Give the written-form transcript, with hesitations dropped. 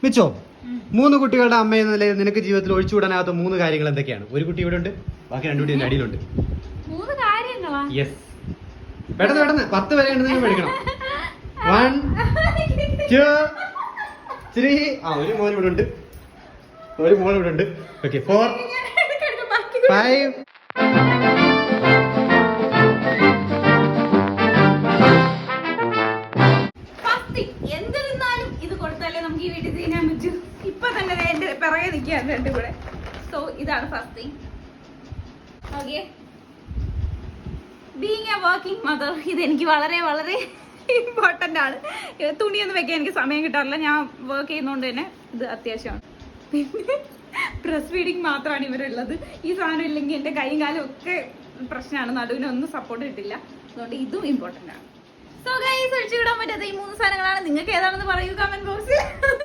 മിച്ചോ 3 കുട്ടികളുടെ അമ്മ എന്ന നിലയിൽ നിനക്ക് ജീവിതത്തിൽ ഒഴിച്ചുകൂടാനാകാത്ത 3 കാര്യങ്ങൾ എന്തൊക്കെയാണ്? ഒരു കുട്ടി ഇവിടെ ഉണ്ട്, ബാക്കി 2 കുട്ടി അടിയിലുണ്ട്. 3 കാര്യങ്ങളാ? യെസ്. പെട്ടെന്ന് 10 വരെ ഉണ്ടെന്ന് പഠിക്കണം. 1 2 3. ഒരു മോൻ ഇവിടെ ഉണ്ട്, ഒരു മോൾ ഇവിടെ ഉണ്ട്. ഓക്കെ, 4 5. എന്തിരുന്നാലും ഇത് കൊടുത്താലേ നമുക്ക് ഈ വീട്ടിൽ ചെയ്യാൻ പറ്റൂ. ഇപ്പൊ തന്നെ എന്റെ പിറകെ നിൽക്കുകയാണ് രണ്ടും കൂടെ. സോ ഇതാണ് first thing. Okay, being A working mother ഇതെനിക്ക് വളരെ വളരെ ഇമ്പോർട്ടൻ്റ് ആണ്. തുണിയൊന്നും വെക്കാൻ എനിക്ക് സമയം കിട്ടാറില്ല. ഞാൻ വർക്ക് ചെയ്യുന്നതുകൊണ്ട് തന്നെ ഇത് അത്യാവശ്യമാണ്. പിന്നെ ബ്രസ്റ്റ് ഫീഡിങ് മാത്രമാണ് ഇവരുള്ളത്. ഈ സാധനം ഇല്ലെങ്കിൽ എൻ്റെ കൈയും കാലും ഒക്കെ പ്രശ്നമാണ്. നടുവിനൊന്നും സപ്പോർട്ട് കിട്ടില്ല. അതുകൊണ്ട് ഇതും ഇമ്പോർട്ടൻ്റ് ആണ്. സോ ഗൈസ്, ഒഴിച്ചുവിടാൻ പറ്റാത്ത ഈ 3 സാധനങ്ങളാണ്. നിങ്ങൾക്ക് ഏതാണെന്ന് പറയൂ കമന്റ് ബോക്സിൽ.